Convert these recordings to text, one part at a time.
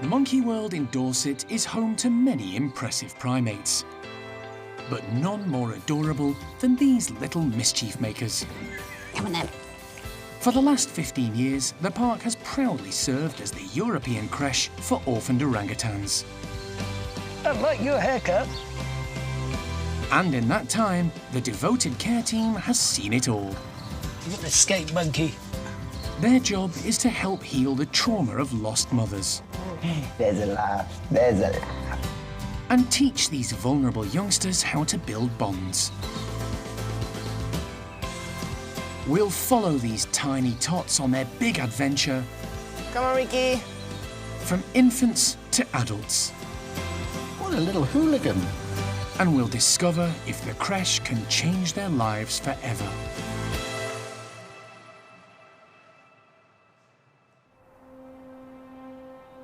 Monkey World in Dorset is home to many impressive primates, but none more adorable than these little mischief makers. Come on then. For the last 15 years, the park has proudly served as the European crèche for orphaned orangutans. I like your haircut. And in that time, the devoted care team has seen it all. You got the escape monkey. Their job is to help heal the trauma of lost mothers. There's a laugh, there's a laugh. And teach these vulnerable youngsters how to build bonds. We'll follow these tiny tots on their big adventure. Come on, Ricky. From infants to adults. What a little hooligan. And we'll discover if the crèche can change their lives forever.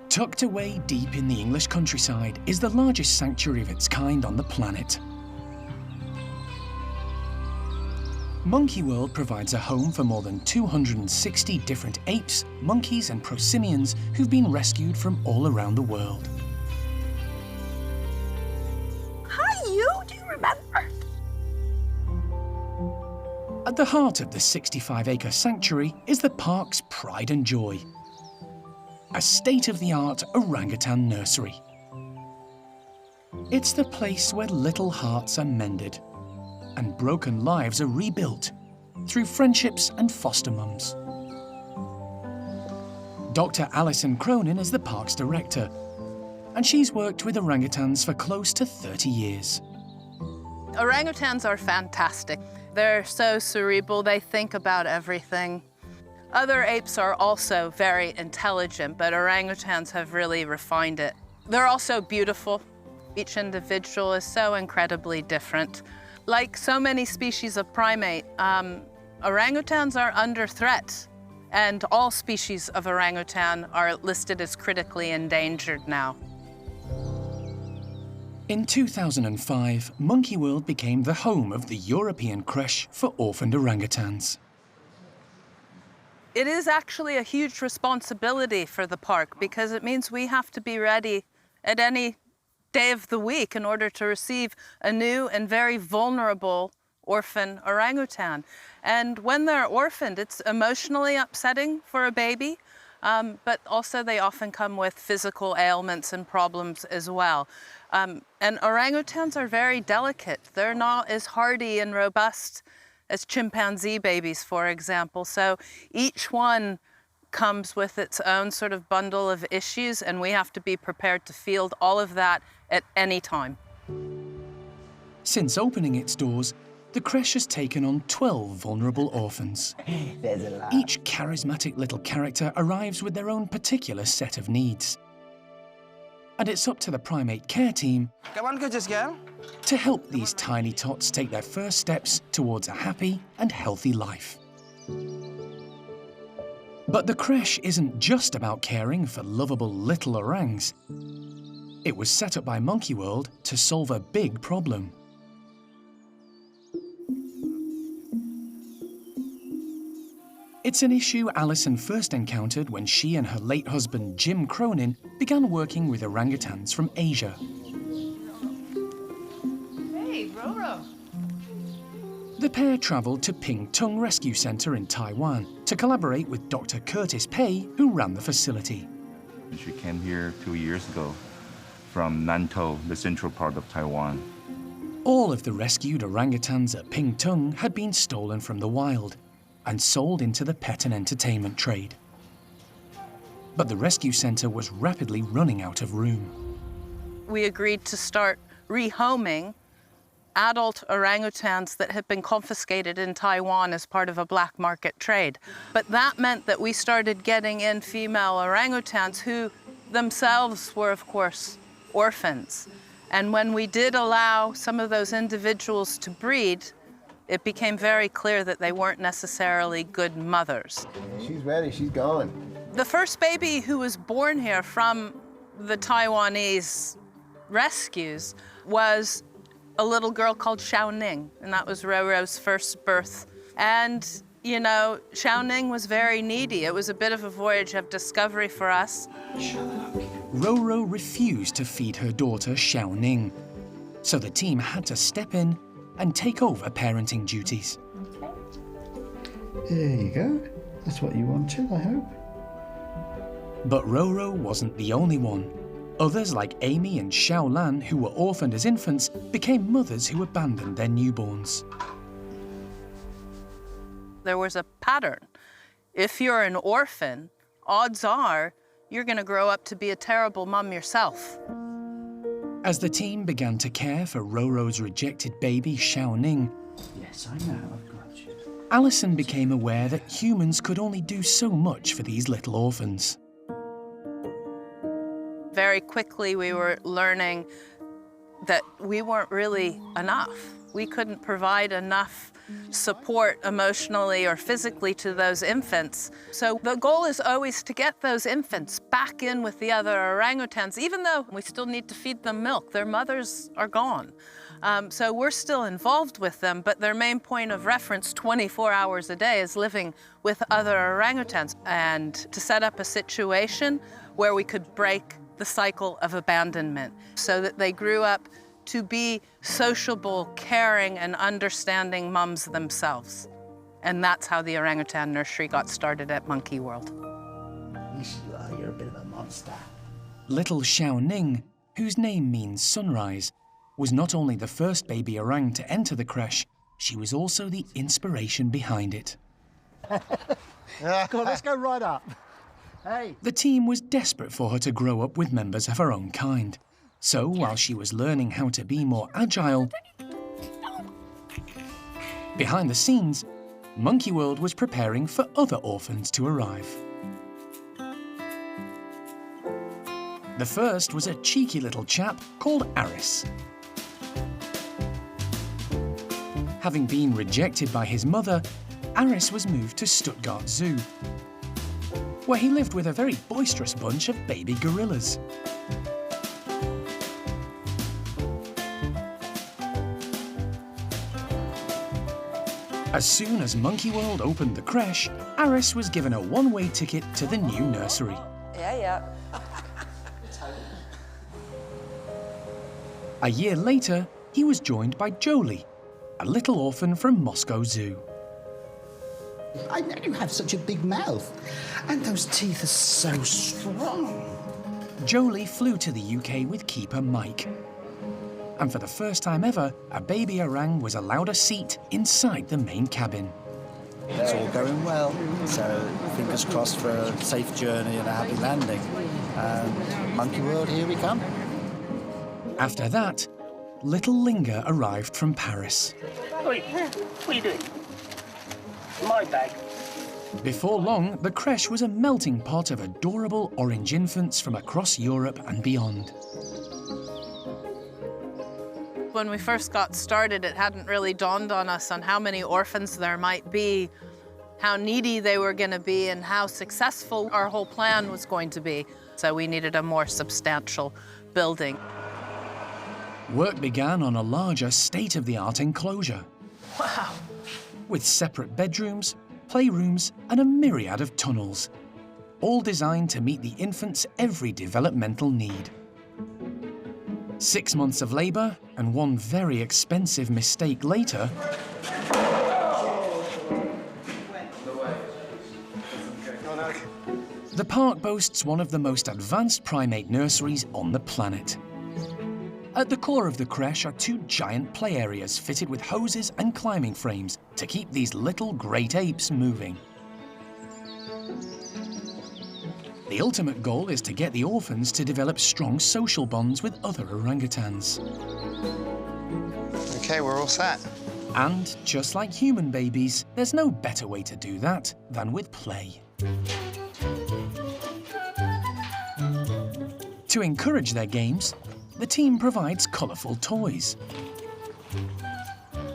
Tucked away deep in the English countryside is the largest sanctuary of its kind on the planet. Monkey World provides a home for more than 260 different apes, monkeys and prosimians who've been rescued from all around the world. Hi, do you remember? At the heart of the 65-acre sanctuary is the park's pride and joy, a state-of-the-art orangutan nursery. It's the place where little hearts are mended and broken lives are rebuilt through friendships and foster mums. Dr. Alison Cronin is the park's director, and she's worked with orangutans for close to 30 years. Orangutans are fantastic. They're so cerebral, they think about everything. Other apes are also very intelligent, but orangutans have really refined it. They're also beautiful. Each individual is so incredibly different. Like so many species of primate, orangutans are under threat, and all species of orangutan are listed as critically endangered now. In 2005, Monkey World became the home of the European crèche for orphaned orangutans. It is actually a huge responsibility for the park because it means we have to be ready at any day of the week in order to receive a new and very vulnerable orphan orangutan. And when they're orphaned, it's emotionally upsetting for a baby, but also they often come with physical ailments and problems as well. And orangutans are very delicate. They're not as hardy and robust as chimpanzee babies, for example. So each one comes with its own sort of bundle of issues, and we have to be prepared to field all of that at any time. Since opening its doors, the crèche has taken on 12 vulnerable orphans. There's a laugh. Each charismatic little character arrives with their own particular set of needs. And it's up to the primate care team Come on, gorgeous girl. to help these tiny tots take their first steps towards a happy and healthy life. But the crèche isn't just about caring for lovable little orangs. It was set up by Monkey World to solve a big problem. It's an issue Alison first encountered when she and her late husband Jim Cronin began working with orangutans from Asia. Hey, Roro. The pair travelled to Ping Tung Rescue Centre in Taiwan to collaborate with Dr. Curtis Pei, who ran the facility. She came here 2 years ago from Nantou, the central part of Taiwan. All of the rescued orangutans at Ping Tung had been stolen from the wild and sold into the pet and entertainment trade. But the rescue centre was rapidly running out of room. We agreed to start rehoming adult orangutans that had been confiscated in Taiwan as part of a black market trade. But that meant that we started getting in female orangutans who themselves were, of course, orphans. And when we did allow some of those individuals to breed, it became very clear that they weren't necessarily good mothers. She's ready, she's going. The first baby who was born here from the Taiwanese rescues was a little girl called Sha Ning, and that was Roro's first birth. And you know, Sha Ning was very needy. It was a bit of a voyage of discovery for us. Roro refused to feed her daughter Sha Ning, so the team had to step in and take over parenting duties. There you go. That's what you wanted, I hope. But Roro wasn't the only one. Others like Amy and Xiaolan, who were orphaned as infants, became mothers who abandoned their newborns. There was a pattern. If you're an orphan, odds are you're going to grow up to be a terrible mum yourself. As the team began to care for Roro's rejected baby Sha Ning, Yes, I know. I've got you. Alison became aware that humans could only do so much for these little orphans. Very quickly, we were learning that we weren't really enough. We couldn't provide enough support emotionally or physically to those infants. So the goal is always to get those infants back in with the other orangutans, even though we still need to feed them milk. Their mothers are gone. So we're still involved with them, but their main point of reference 24 hours a day is living with other orangutans, and to set up a situation where we could break the cycle of abandonment so that they grew up to be sociable, caring, and understanding mums themselves. And that's how the orangutan nursery got started at Monkey World. Yes, you are. You're a bit of a monster. Little Sha Ning, whose name means sunrise, was not only the first baby orang to enter the crèche, she was also the inspiration behind it. Come on, let's go right up. Hey. The team was desperate for her to grow up with members of her own kind. So while she was learning how to be more agile, behind the scenes, Monkey World was preparing for other orphans to arrive. The first was a cheeky little chap called Aris. Having been rejected by his mother, Aris was moved to Stuttgart Zoo, where he lived with a very boisterous bunch of baby gorillas. As soon as Monkey World opened the crèche, Aris was given a one-way ticket to the new nursery. Yeah. A year later, he was joined by Jolie, a little orphan from Moscow Zoo. I know you have such a big mouth, and those teeth are so strong. Jolie flew to the UK with keeper Mike. And for the first time ever, a baby orang was allowed a seat inside the main cabin. It's all going well, so fingers crossed for a safe journey and a happy landing. Monkey World, here we come. After that, little Linga arrived from Paris. Wait, what are you doing? My bag. Before long, the crèche was a melting pot of adorable orange infants from across Europe and beyond. When we first got started, it hadn't really dawned on us on how many orphans there might be, how needy they were going to be, and how successful our whole plan was going to be. So we needed a more substantial building. Work began on a larger state-of-the-art enclosure. Wow. With separate bedrooms, playrooms, and a myriad of tunnels, all designed to meet the infant's every developmental need. 6 months of labour and one very expensive mistake later, the park boasts one of the most advanced primate nurseries on the planet. At the core of the crèche are 2 giant play areas fitted with hoses and climbing frames to keep these little great apes moving. The ultimate goal is to get the orphans to develop strong social bonds with other orangutans. Okay, we're all set. And just like human babies, there's no better way to do that than with play. To encourage their games, the team provides colourful toys.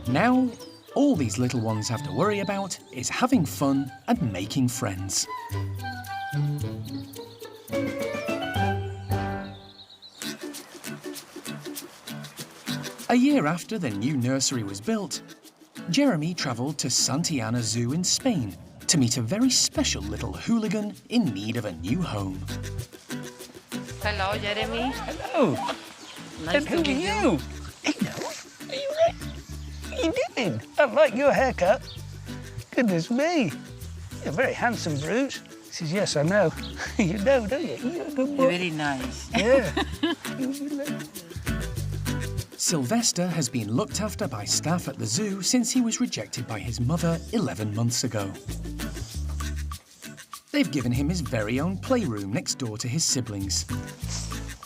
Now, all these little ones have to worry about is having fun and making friends. A year after the new nursery was built, Jeremy travelled to Santa Ana Zoo in Spain to meet a very special little hooligan in need of a new home. Hello, Jeremy. Hello. Nice And to who are meet you. you? Hello. Are you right? What are you doing? I like your haircut. Goodness me. You're very handsome, Bruce. He says, yes, I know. You know, don't you? You're a good boy. Very nice. Yeah. Sylvester has been looked after by staff at the zoo since he was rejected by his mother 11 months ago. They've given him his very own playroom next door to his siblings.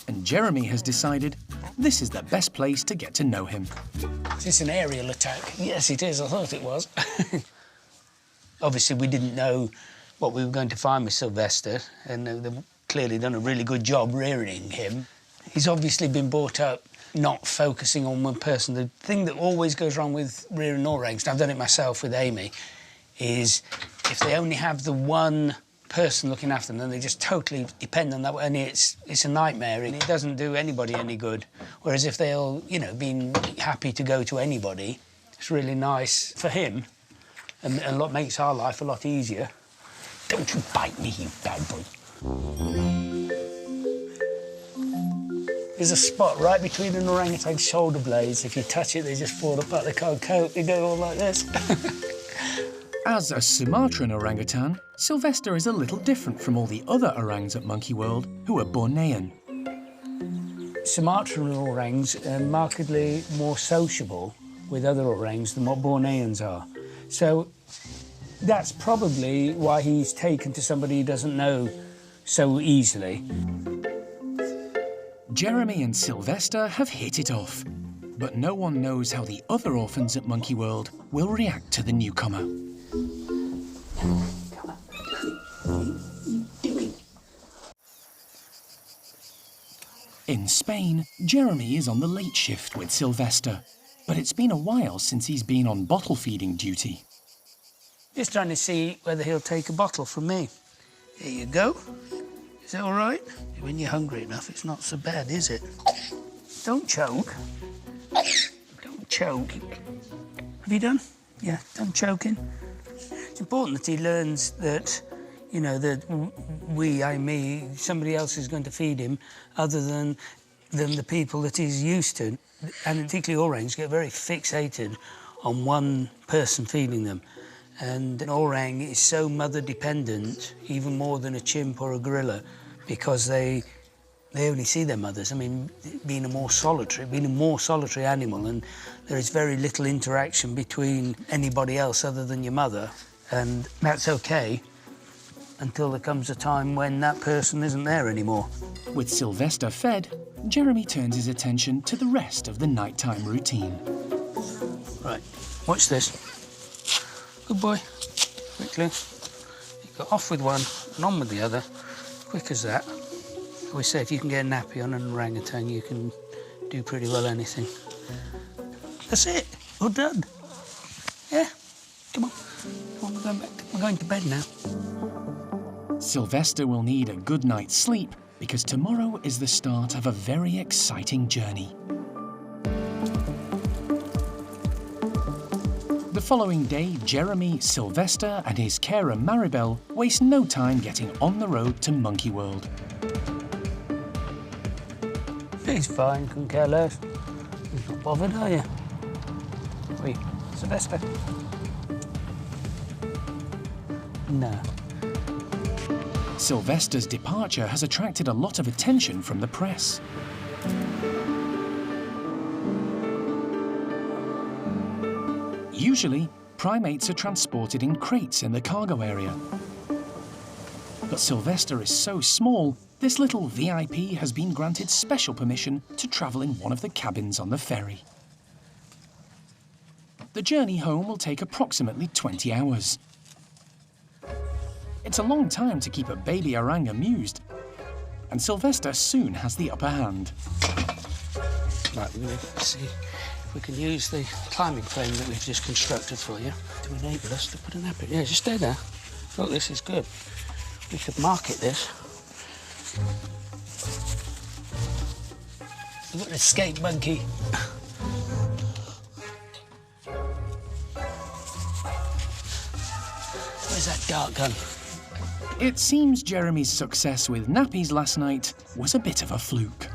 And Jeremy has decided this is the best place to get to know him. Is this an aerial attack? Yes, it is. I thought it was. Obviously, we didn't know what we were going to find with Sylvester, and they've clearly done a really good job rearing him. He's obviously been brought up not focusing on one person. The thing that always goes wrong with rearing orangs, and I've done it myself with Amy, is if they only have the one person looking after them, then they just totally depend on that, and it's a nightmare, and it doesn't do anybody any good. Whereas if they'll, you know, be happy to go to anybody, it's really nice for him, and a lot makes our life a lot easier. Don't you bite me, you bad boy. There's a spot right between an orangutan's shoulder blades. If you touch it, they just fall apart. They can't cope. They go all like this. As a Sumatran orangutan, Sylvester is a little different from all the other orangs at Monkey World who are Bornean. Sumatran orangs are markedly more sociable with other orangs than what Borneans are. So that's probably why he's taken to somebody he doesn't know so easily. Jeremy and Sylvester have hit it off, but no one knows how the other orphans at Monkey World will react to the newcomer. In Spain, Jeremy is on the late shift with Sylvester, but it's been a while since he's been on bottle feeding duty. Just trying to see whether he'll take a bottle from me. Here you go. Is that all right? When you're hungry enough, it's not so bad, is it? Don't choke. Don't choke. Have you done? Yeah, done choking. It's important that he learns that, you know, that me, somebody else is going to feed him other than the people that he's used to. And particularly orangs get very fixated on one person feeding them. And an orang is so mother-dependent, even more than a chimp or a gorilla, because they only see their mothers. I mean, being a more solitary animal, and there is very little interaction between anybody else other than your mother, and that's okay until there comes a time when that person isn't there anymore. With Sylvester fed, Jeremy turns his attention to the rest of the nighttime routine. Right, watch this. Good boy. Quickly. You go off with one and on with the other. Quick as that. I always say if you can get a nappy on an orangutan, you can do pretty well anything. That's it. All done. Yeah. Come on. Come on, we're going back. We're going to bed now. Sylvester will need a good night's sleep because tomorrow is the start of a very exciting journey. The following day, Jeremy, Sylvester and his carer Maribel waste no time getting on the road to Monkey World. He's fine, couldn't care less. He's not bothered, are you? Wait, Sylvester? No. Sylvester's departure has attracted a lot of attention from the press. Usually, primates are transported in crates in the cargo area. But Sylvester is so small, this little VIP has been granted special permission to travel in one of the cabins on the ferry. The journey home will take approximately 20 hours. It's a long time to keep a baby orang amused, and Sylvester soon has the upper hand. Right, we're going to see we can use the climbing frame that we've just constructed for you to enable us to put an nappy. Yeah, just stay there. Look, this is good. We could market this. We've got an escape monkey. Where's that dart gun? It seems Jeremy's success with nappies last night was a bit of a fluke.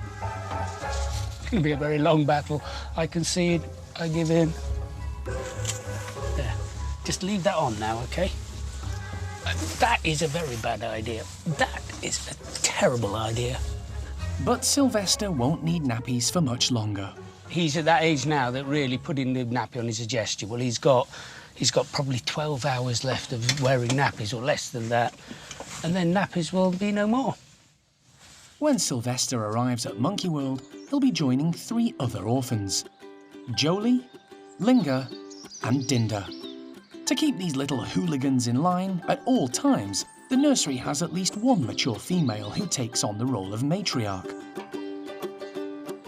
It's going to be a very long battle. I concede. I give in. There. Just leave that on now, OK? That is a very bad idea. That is a terrible idea. But Sylvester won't need nappies for much longer. He's at that age now that really putting the nappy on is a gesture. Well, he's got probably 12 hours left of wearing nappies, or less than that. And then nappies will be no more. When Sylvester arrives at Monkey World, he'll be joining 3 other orphans: Jolie, Linga, and Dinda. To keep these little hooligans in line at all times, the nursery has at least one mature female who takes on the role of matriarch.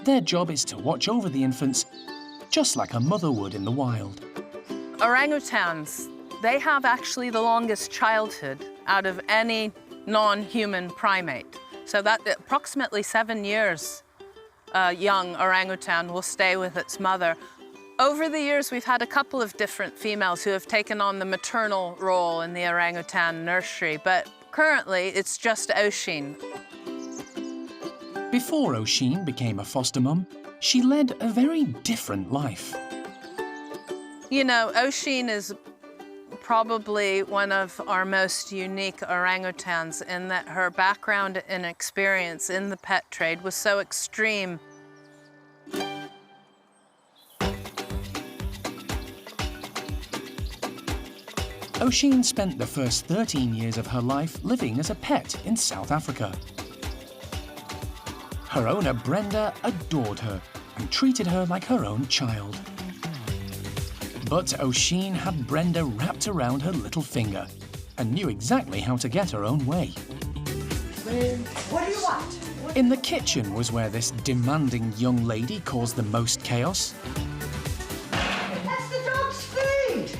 Their job is to watch over the infants, just like a mother would in the wild. Orangutans, they have actually the longest childhood out of any non-human primate. So that approximately 7 years, a young orangutan will stay with its mother. Over the years, we've had a couple of different females who have taken on the maternal role in the orangutan nursery, but currently it's just Oshin. Before Oshin became a foster mum, she led a very different life. You know, Oshin is probably one of our most unique orangutans in that her background and experience in the pet trade was so extreme. Oshin spent the first 13 years of her life living as a pet in South Africa. Her owner, Brenda, adored her and treated her like her own child. But Oshin had Brenda wrapped around her little finger and knew exactly how to get her own way. What do you want? In the kitchen was where this demanding young lady caused the most chaos. That's the dog's food.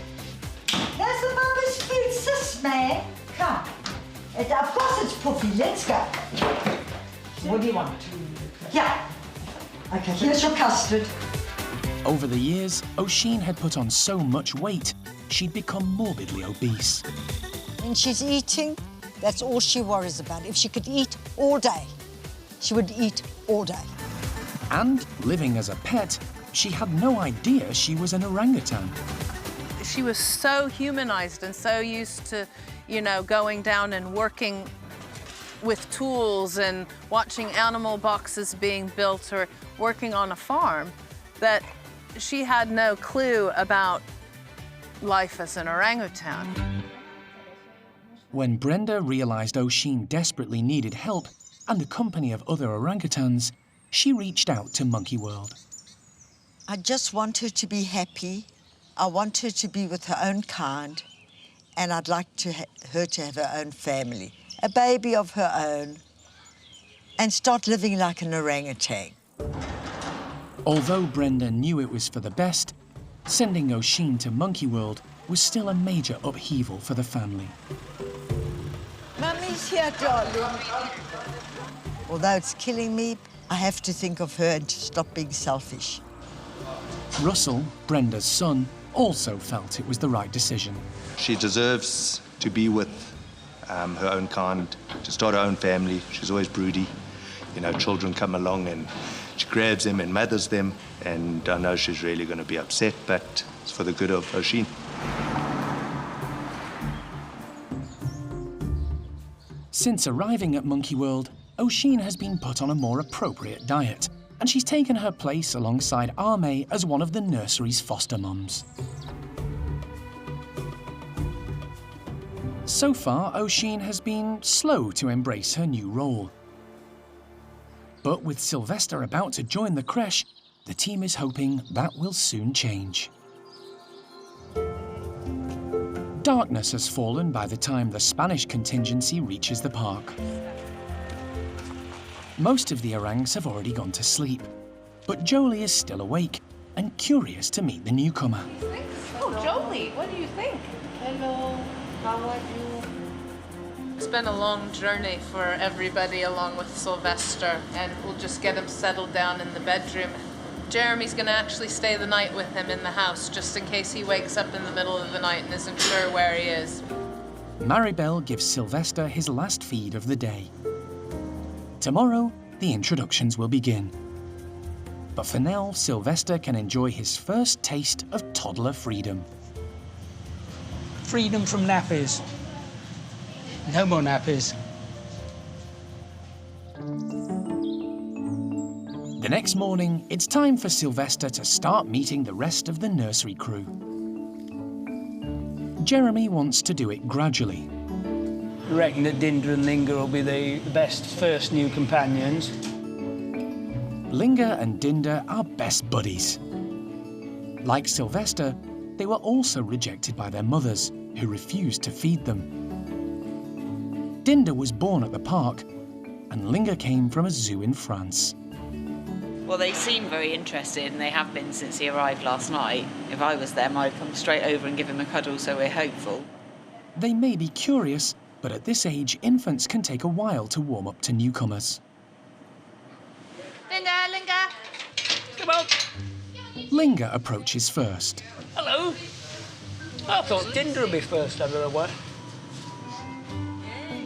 That's the puppy's food, sis, man. Come. Of course it's Puffy. Let's go. What do you want? Yeah. Okay, here's your custard. Over the years, Oshin had put on so much weight, she'd become morbidly obese. When she's eating, that's all she worries about. If she could eat all day, she would eat all day. And living as a pet, she had no idea she was an orangutan. She was so humanized and so used to, you know, going down and working with tools and watching animal boxes being built or working on a farm that she had no clue about life as an orangutan. When Brenda realized Oshin desperately needed help and the company of other orangutans, she reached out to Monkey World. I just want her to be happy. I want her to be with her own kind, and I'd like her to have her own family, a baby of her own, and start living like an orangutan. Although Brenda knew it was for the best, sending Oshin to Monkey World was still a major upheaval for the family. Mummy's here, darling. Although it's killing me, I have to think of her and to stop being selfish. Russell, Brenda's son, also felt it was the right decision. She deserves to be with her own kind, to start her own family. She's always broody. You know, children come along and she grabs them and mothers them, and I know she's really going to be upset, but it's for the good of Oshin. Since arriving at Monkey World, Oshin has been put on a more appropriate diet, and she's taken her place alongside Ame as one of the nursery's foster mums. So far, Oshin has been slow to embrace her new role. But with Sylvester about to join the crèche, the team is hoping that will soon change. Darkness has fallen by the time the Spanish contingency reaches the park. Most of the orangs have already gone to sleep, but Jolie is still awake and curious to meet the newcomer. Oh, Jolie, what do you think? Hello, how are you? It's been a long journey for everybody along with Sylvester, and we'll just get him settled down in the bedroom. Jeremy's gonna actually stay the night with him in the house, just in case he wakes up in the middle of the night and isn't sure where he is. Maribel gives Sylvester his last feed of the day. Tomorrow, the introductions will begin. But for now, Sylvester can enjoy his first taste of toddler freedom. Freedom from nappies. No more nappies. The next morning, it's time for Sylvester to start meeting the rest of the nursery crew. Jeremy wants to do it gradually. I reckon that Dinda and Linga will be the best first new companions. Linga and Dinda are best buddies. Like Sylvester, they were also rejected by their mothers, who refused to feed them. Dinda was born at the park, and Linga came from a zoo in France. Well, they seem very interested, and they have been since he arrived last night. If I was them, I'd come straight over and give him a cuddle, so we're hopeful. They may be curious, but at this age, infants can take a while to warm up to newcomers. Linga, Linga! Come on! Linga approaches first. Hello! I thought Dinda would be first out of the way.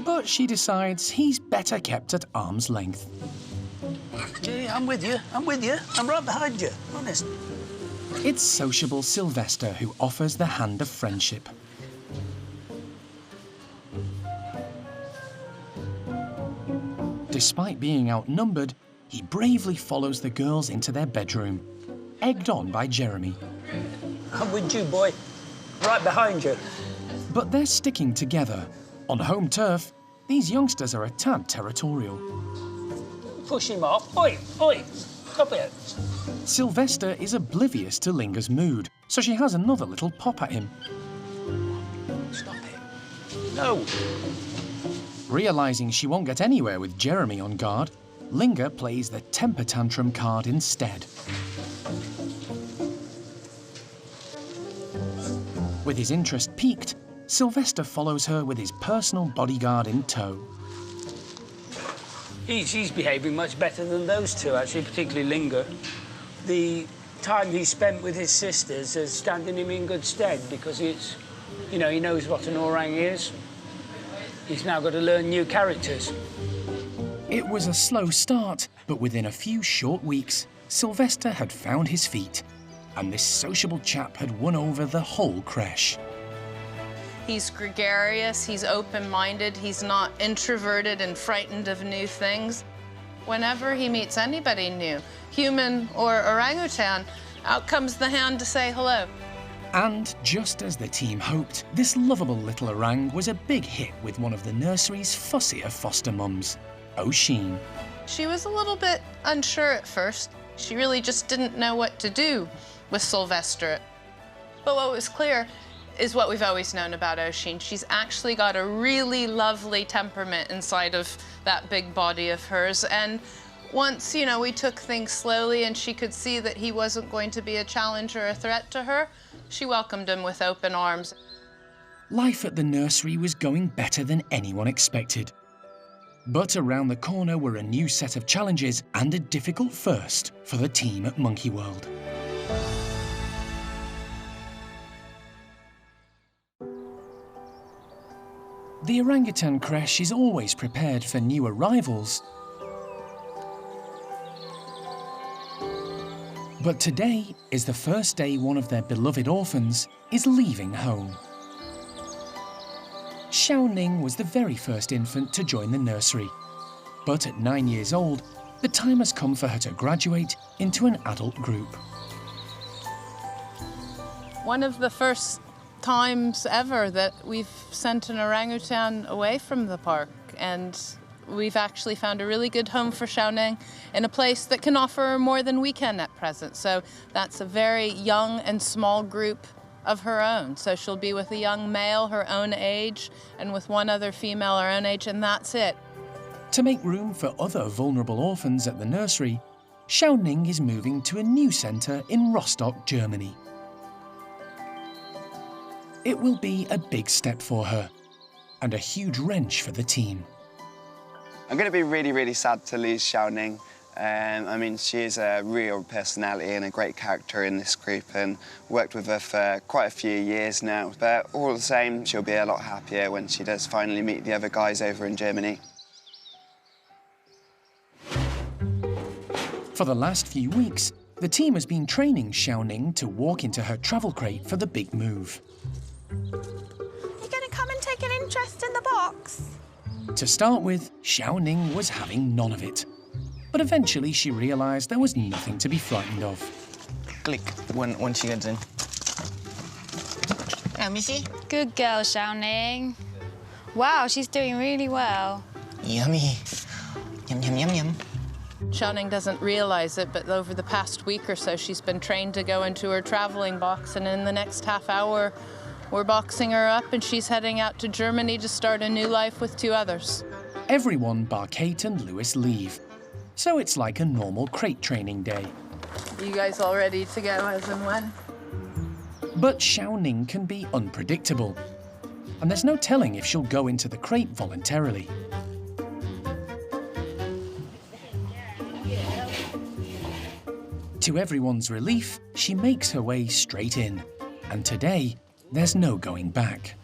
But she decides he's better kept at arm's length. Yeah, I'm with you. I'm with you. I'm right behind you, honest. It's sociable Sylvester who offers the hand of friendship. Despite being outnumbered, he bravely follows the girls into their bedroom, egged on by Jeremy. I'm with you, boy. Right behind you. But they're sticking together. On home turf, these youngsters are a tad territorial. Push him off. Oi, oi, stop it. Sylvester is oblivious to Linga's mood, so she has another little pop at him. Stop it. No. Realising she won't get anywhere with Jeremy on guard, Linga plays the temper tantrum card instead. With his interest piqued, Sylvester follows her with his personal bodyguard in tow. He's behaving much better than those two, actually, particularly Linga. The time he spent with his sisters is standing him in good stead because it's, you know, he knows what an orang is. He's now got to learn new characters. It was a slow start, but within a few short weeks, Sylvester had found his feet, and this sociable chap had won over the whole crèche. He's gregarious, he's open-minded, he's not introverted and frightened of new things. Whenever he meets anybody new, human or orangutan, out comes the hand to say hello. And just as the team hoped, this lovable little orang was a big hit with one of the nursery's fussier foster mums, Oisín. She was a little bit unsure at first. She really just didn't know what to do with Sylvester. But what was clear is what we've always known about Oisín. She's actually got a really lovely temperament inside of that big body of hers. And once, you know, we took things slowly and she could see that he wasn't going to be a challenge or a threat to her, she welcomed him with open arms. Life at the nursery was going better than anyone expected. But around the corner were a new set of challenges and a difficult first for the team at Monkey World. The orangutan crèche is always prepared for new arrivals. But today is the first day one of their beloved orphans is leaving home. Sha Ning was the very first infant to join the nursery. But at 9 years old, the time has come for her to graduate into an adult group. One of the first times ever that we've sent an orangutan away from the park, and we've actually found a really good home for Sha Ning in a place that can offer her more than we can at present. So that's a very young and small group of her own. So she'll be with a young male her own age and with one other female her own age, and that's it. To make room for other vulnerable orphans at the nursery, Sha Ning is moving to a new centre in Rostock, Germany. It will be a big step for her and a huge wrench for the team. I'm going to be really, really sad to lose Sha Ning. I mean, she is a real personality and a great character in this group, and worked with her for quite a few years now. But all the same, she'll be a lot happier when she does finally meet the other guys over in Germany. For the last few weeks, the team has been training Sha Ning to walk into her travel crate for the big move. You gonna come and take an interest in the box? To start with, Sha Ning was having none of it. But eventually she realised there was nothing to be frightened of. Click when she gets in. Let me see. Good girl, Sha Ning. Wow, she's doing really well. Yummy. Yum, yum, yum, yum. Sha Ning doesn't realise it, but over the past week or so, she's been trained to go into her travelling box, and in the next half hour, we're boxing her up, and she's heading out to Germany to start a new life with 2 others. Everyone bar Kate and Lewis leave, so it's like a normal crate training day. You guys all ready to go as and when? But Sha Ning can be unpredictable, and there's no telling if she'll go into the crate voluntarily. To everyone's relief, she makes her way straight in, and today, there's no going back.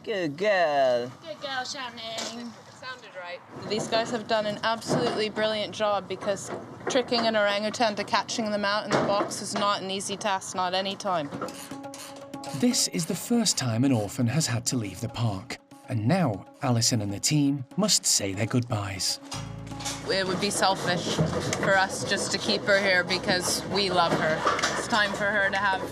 Good girl. Good girl, Sha Ning. Sounded right. These guys have done an absolutely brilliant job, because tricking an orangutan to catching them out in the box is not an easy task, not any time. This is the first time an orphan has had to leave the park, and now Alison and the team must say their goodbyes. It would be selfish for us just to keep her here because we love her. It's time for her to have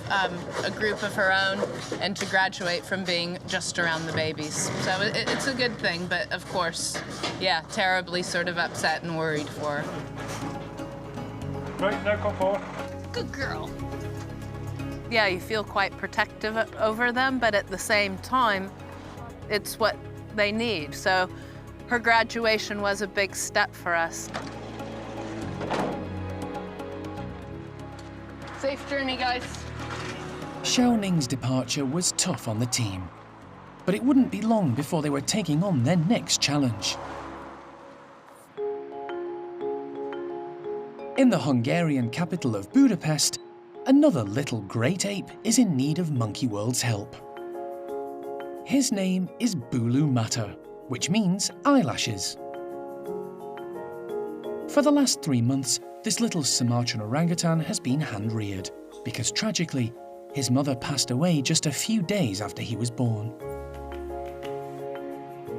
a group of her own and to graduate from being just around the babies. So it's a good thing, but of course, yeah, terribly sort of upset and worried for her. Right, now come forward. Good girl. Yeah, you feel quite protective over them, but at the same time, it's what they need. So her graduation was a big step for us. Safe journey, guys. Sha Ning's departure was tough on the team, but it wouldn't be long before they were taking on their next challenge. In the Hungarian capital of Budapest, another little great ape is in need of Monkey World's help. His name is Boulu, which means eyelashes. For the last 3 months, this little Sumatran orangutan has been hand-reared because, tragically, his mother passed away just a few days after he was born.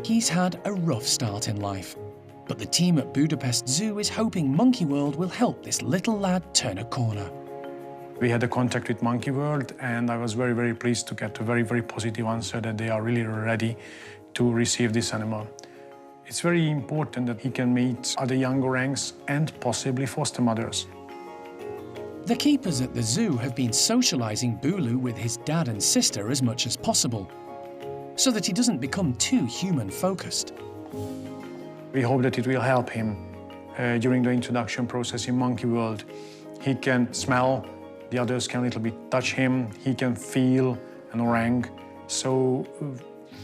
He's had a rough start in life, but the team at Budapest Zoo is hoping Monkey World will help this little lad turn a corner. We had a contact with Monkey World, and I was very, very pleased to get a very, very positive answer that they are really ready to receive this animal. It's very important that he can meet other young orangs and possibly foster mothers. The keepers at the zoo have been socialising Boulu with his dad and sister as much as possible, so that he doesn't become too human-focused. We hope that it will help him during the introduction process in Monkey World. He can smell, the others can a little bit touch him, he can feel an orang. So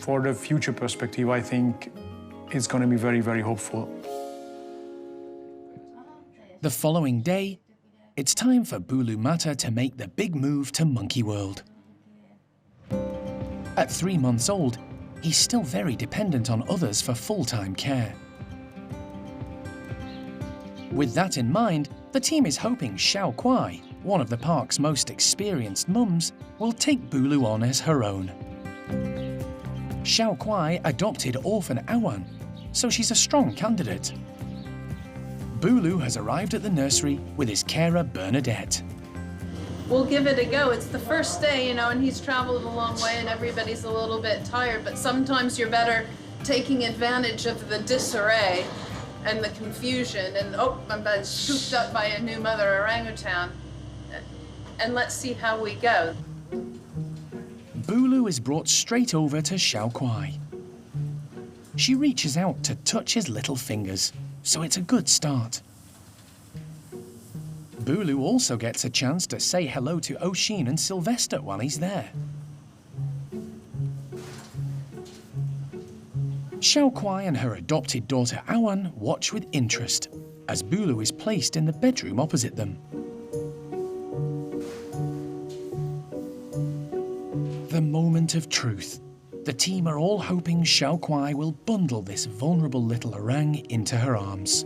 for the future perspective, I think it's going to be very, very hopeful. The following day, it's time for Boulu to make the big move to Monkey World. At 3 months old, he's still very dependent on others for full-time care. With that in mind, the team is hoping Xiao Kuai, one of the park's most experienced mums, will take Boulu on as her own. Xiao Kuai adopted orphan Awan, so she's a strong candidate. Boulu has arrived at the nursery with his carer Bernadette. We'll give it a go. It's the first day, you know, and he's traveled a long way and everybody's a little bit tired, but sometimes you're better taking advantage of the disarray and the confusion and, oh, I'm being scooped up by a new mother orangutan. And let's see how we go. Boulu is brought straight over to Xiao Kuai. She reaches out to touch his little fingers, so it's a good start. Boulu also gets a chance to say hello to Oshin and Sylvester while he's there. Xiao Kuai and her adopted daughter Awan watch with interest, as Boulu is placed in the bedroom opposite them. The moment of truth. The team are all hoping Xiao Kuai will bundle this vulnerable little orang into her arms.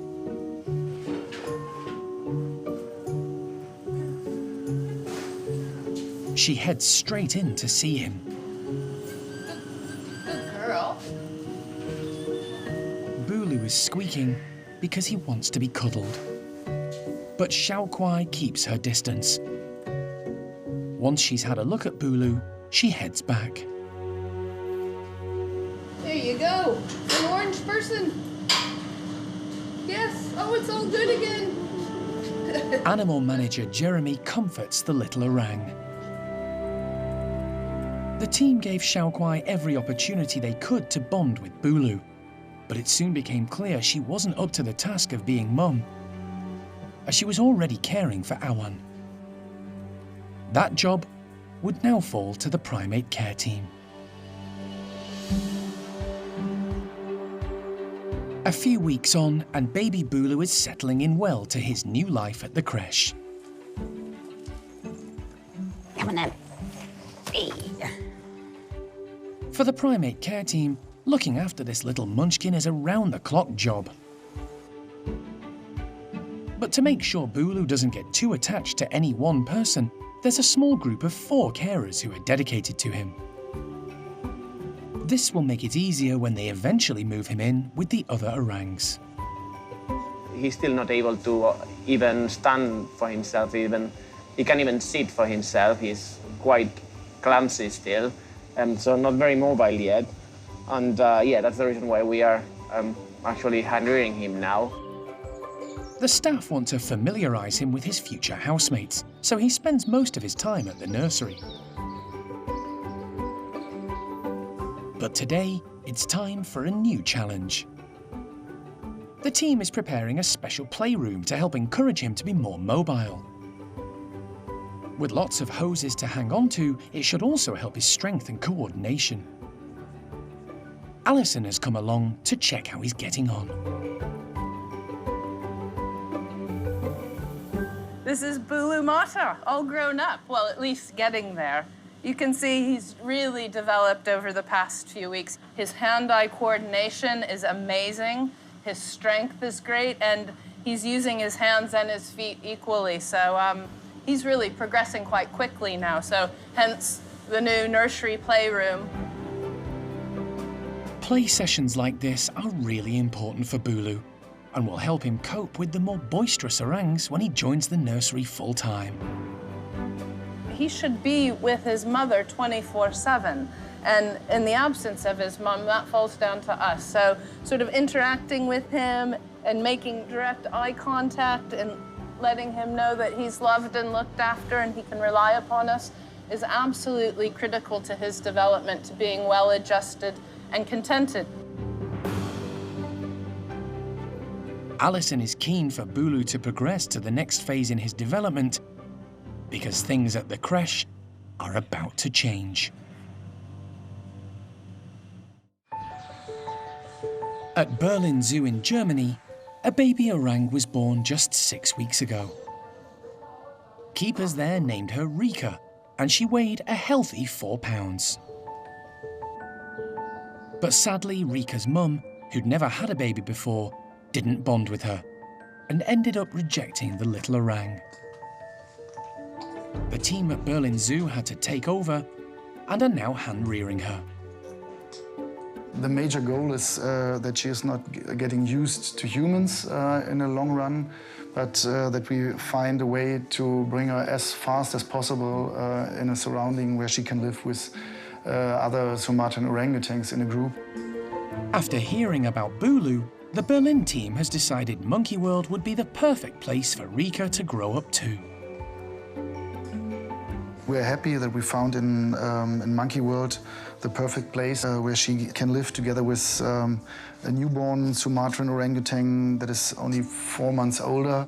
She heads straight in to see him. Good girl. Boulu is squeaking because he wants to be cuddled. But Xiao Kuai keeps her distance. Once she's had a look at Boulu, she heads back. There you go. An orange person. Yes. Oh, it's all good again. Animal manager Jeremy comforts the little orang. The team gave Xiao Kuai every opportunity they could to bond with Boulu, but it soon became clear she wasn't up to the task of being mum, as she was already caring for Awan. That job would now fall to the primate care team. A few weeks on, and baby Boulu is settling in well to his new life at the crèche. Come on then. For the primate care team, looking after this little munchkin is a round-the-clock job. But to make sure Boulu doesn't get too attached to any one person, there's a small group of 4 carers who are dedicated to him. This will make it easier when they eventually move him in with the other orangs. He's still not able to even stand for himself, he can't even sit for himself. He's quite clumsy still, so not very mobile yet. And yeah, that's the reason why we are actually hand-rearing him now. The staff want to familiarise him with his future housemates, so he spends most of his time at the nursery. But today, it's time for a new challenge. The team is preparing a special playroom to help encourage him to be more mobile. With lots of hoses to hang on to, it should also help his strength and coordination. Alison has come along to check how he's getting on. This is Boulu Mata, all grown up, well, at least getting there. You can see he's really developed over the past few weeks. His hand-eye coordination is amazing, his strength is great, and he's using his hands and his feet equally, so he's really progressing quite quickly now, so hence the new nursery playroom. Play sessions like this are really important for Boulu and will help him cope with the more boisterous orangs when he joins the nursery full-time. He should be with his mother 24/7, and in the absence of his mum, that falls down to us. So sort of interacting with him and making direct eye contact and letting him know that he's loved and looked after and he can rely upon us is absolutely critical to his development, to being well-adjusted and contented. Alison is keen for Boulu to progress to the next phase in his development because things at the crèche are about to change. At Berlin Zoo in Germany, a baby orang was born just 6 weeks ago. Keepers there named her Rika, and she weighed a healthy 4 pounds. But sadly, Rika's mum, who'd never had a baby before, didn't bond with her and ended up rejecting the little orang. The team at Berlin Zoo had to take over and are now hand-rearing her. The major goal is that she is not getting used to humans in the long run, but that we find a way to bring her as fast as possible in a surrounding where she can live with other Sumatran orangutans in a group. After hearing about Boulu, the Berlin team has decided Monkey World would be the perfect place for Rika to grow up too. We're happy that we found in Monkey World the perfect place where she can live together with a newborn Sumatran orangutan that is only 4 months older.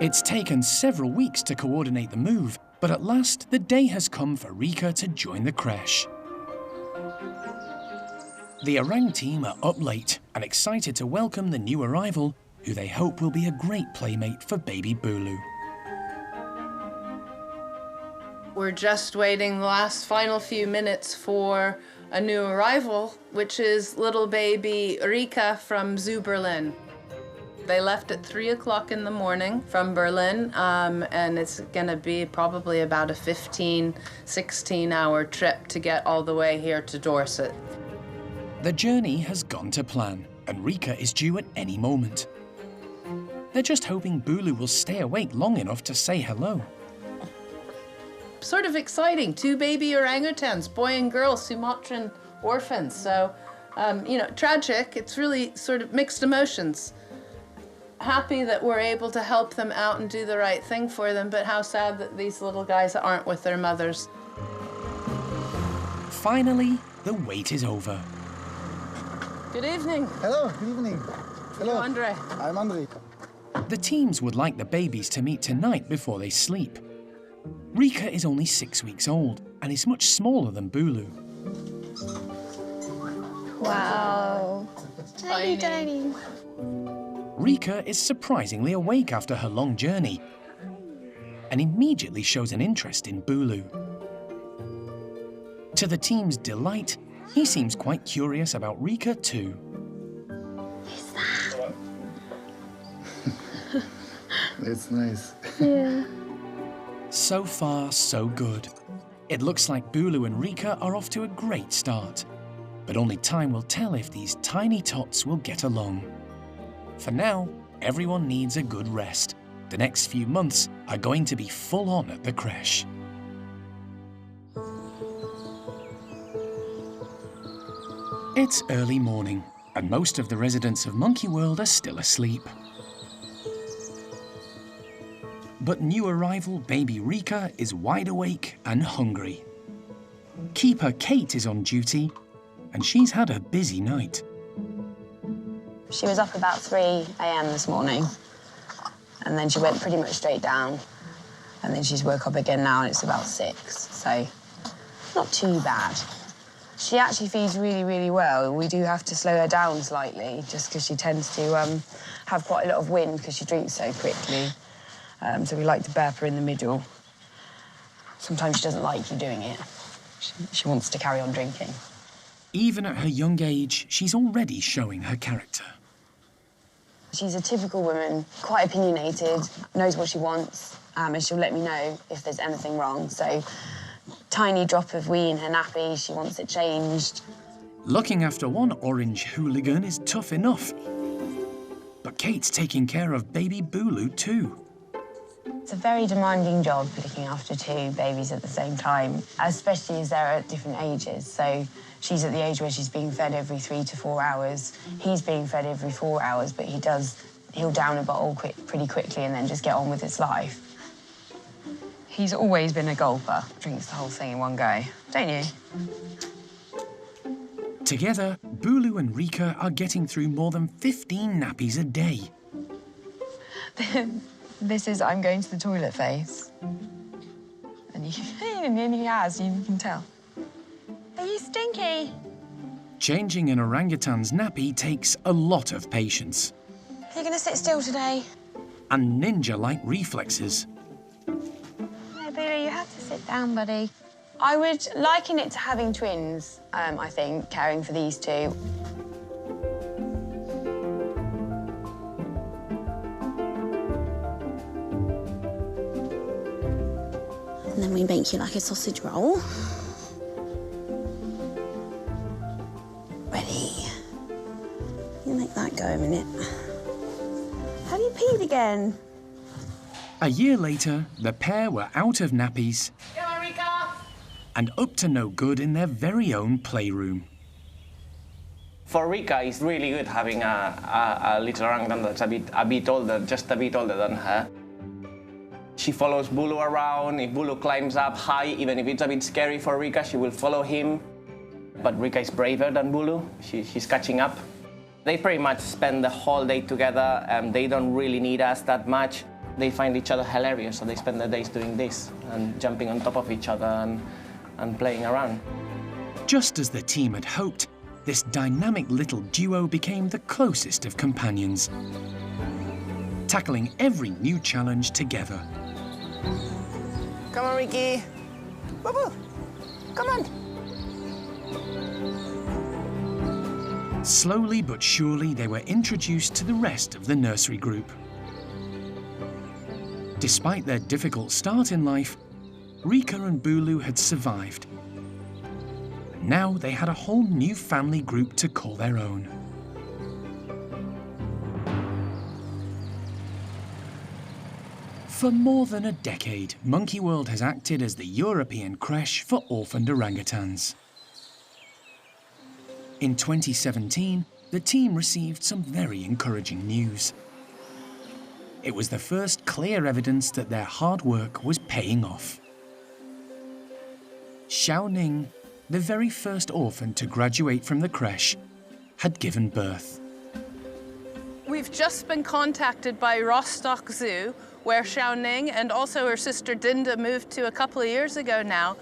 It's taken several weeks to coordinate the move, but at last the day has come for Rika to join the crèche. The orang team are up late and excited to welcome the new arrival, who they hope will be a great playmate for baby Boulu. We're just waiting the last final few minutes for a new arrival, which is little baby Rika from Zoo Berlin. They left at 3 o'clock in the morning from Berlin, and it's gonna be probably about a 15, 16-hour trip to get all the way here to Dorset. The journey has gone to plan, and Rika is due at any moment. They're just hoping Boulu will stay awake long enough to say hello. Sort of exciting, 2 baby orangutans, boy and girl, Sumatran orphans. So, you know, tragic, it's really sort of mixed emotions. Happy that we're able to help them out and do the right thing for them, but how sad that these little guys aren't with their mothers. Finally, the wait is over. Good evening. Hello, good evening. Hello. You, Andre. I'm Andre. The teams would like the babies to meet tonight before they sleep. Rika is only 6 weeks old and is much smaller than Boulu. Wow. Tiny, tiny. Rika is surprisingly awake after her long journey and immediately shows an interest in Boulu. To the team's delight, he seems quite curious about Rika too. Who's that? It's nice. Yeah. So far, so good. It looks like Boulu and Rika are off to a great start, but only time will tell if these tiny tots will get along. For now, everyone needs a good rest. The next few months are going to be full on at the crèche. It's early morning, and most of the residents of Monkey World are still asleep. But new arrival baby Rika is wide awake and hungry. Keeper Kate is on duty, and she's had a busy night. She was up about 3 a.m. this morning, and then she went pretty much straight down, and then she's woke up again now, and it's about 6, so not too bad. She actually feeds really, really well. We do have to slow her down slightly, just because she tends to have quite a lot of wind because she drinks so quickly. So we like to burp her in the middle. Sometimes she doesn't like you doing it. She wants to carry on drinking. Even at her young age, she's already showing her character. She's a typical woman, quite opinionated, knows what she wants, and she'll let me know if there's anything wrong. So, tiny drop of wee in her nappy, she wants it changed. Looking after one orange hooligan is tough enough. But Kate's taking care of baby Boulu too. It's a very demanding job looking after 2 babies at the same time, especially as they're at different ages. So she's at the age where she's being fed every 3 to 4 hours. He's being fed every 4 hours, but he'll down a bottle pretty quickly and then just get on with his life. He's always been a gulper, drinks the whole thing in one go, don't you? Together, Boulu and Rika are getting through more than 15 nappies a day. This is I'm going to the toilet face. And he has, you can tell. Are you stinky? Changing an orangutan's nappy takes a lot of patience. Are you going to sit still today? And ninja-like reflexes. No, Boulu, you have to sit down, buddy. I would liken it to having twins, I think, caring for these 2. And then we make you like a sausage roll. Ready. You make that go a minute. Have you peed again? A year later, the pair were out of nappies Come on, Rika! and up to no good in their very own playroom. For Rika, it's really good having a little orangutan that's a bit older, just a bit older than her. She follows Boulu around. If Boulu climbs up high, even if it's a bit scary for Rika, she will follow him. But Rika is braver than Boulu. She's catching up. They pretty much spend the whole day together. They don't really need us that much. They find each other hilarious, so they spend their days doing this and jumping on top of each other and playing around. Just as the team had hoped, this dynamic little duo became the closest of companions, tackling every new challenge together. Come on, Ricky. Boo-boo. Come on. Slowly but surely, they were introduced to the rest of the nursery group. Despite their difficult start in life, Rika and Boulu had survived. Now they had a whole new family group to call their own. For more than a decade, Monkey World has acted as the European crèche for orphaned orangutans. In 2017, the team received some very encouraging news. It was the first clear evidence that their hard work was paying off. Sha Ning, the very first orphan to graduate from the crèche, had given birth. We've just been contacted by Rostock Zoo, where Sha Ning and also her sister Dinda moved to a couple of years ago now.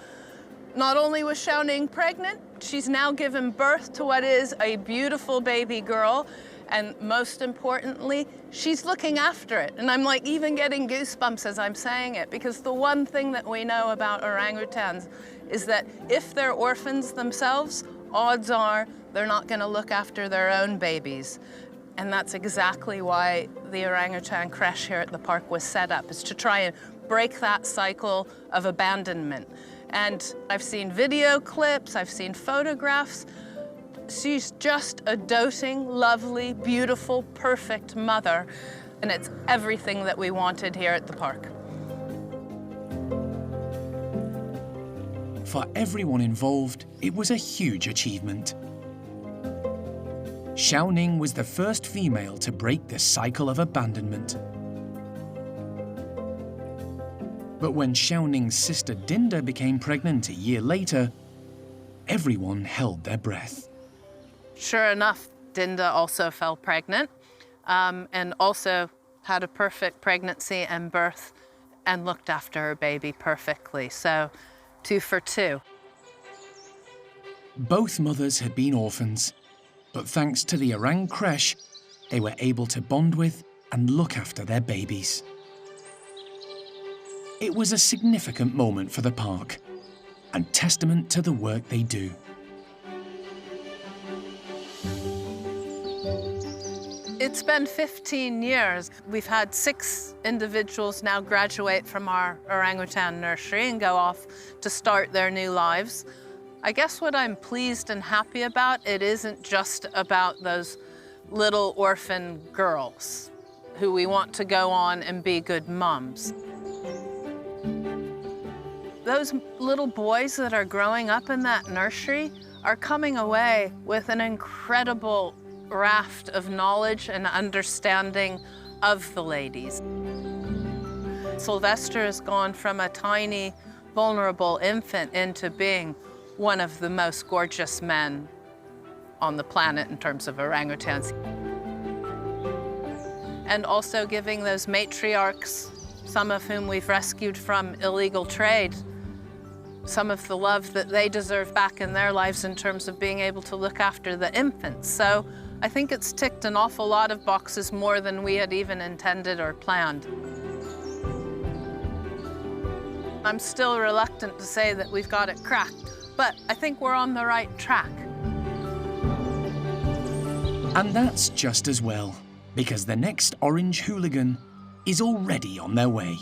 Not only was Sha Ning pregnant, she's now given birth to what is a beautiful baby girl, and most importantly, she's looking after it. And I'm like even getting goosebumps as I'm saying it, because the one thing that we know about orangutans is that if they're orphans themselves, odds are they're not going to look after their own babies. And that's exactly why the orangutan crèche here at the park was set up, is to try and break that cycle of abandonment. And I've seen video clips, I've seen photographs. She's just a doting, lovely, beautiful, perfect mother. And it's everything that we wanted here at the park. For everyone involved, it was a huge achievement. Sha Ning was the first female to break the cycle of abandonment. But when Sha Ning's sister Dinda became pregnant a year later, everyone held their breath. Sure enough, Dinda also fell pregnant and also had a perfect pregnancy and birth and looked after her baby perfectly. So 2 for 2. Both mothers had been orphans, but thanks to the Orang crèche, they were able to bond with and look after their babies. It was a significant moment for the park and testament to the work they do. It's been 15 years. We've had 6 individuals now graduate from our orangutan nursery and go off to start their new lives. I guess what I'm pleased and happy about, it isn't just about those little orphan girls who we want to go on and be good mums. Those little boys that are growing up in that nursery are coming away with an incredible raft of knowledge and understanding of the ladies. Sylvester has gone from a tiny, vulnerable infant into being one of the most gorgeous men on the planet in terms of orangutans. And also giving those matriarchs, some of whom we've rescued from illegal trade, some of the love that they deserve back in their lives in terms of being able to look after the infants. So I think it's ticked an awful lot of boxes more than we had even intended or planned. I'm still reluctant to say that we've got it cracked, but I think we're on the right track. And that's just as well, because the next orange hooligan is already on their way.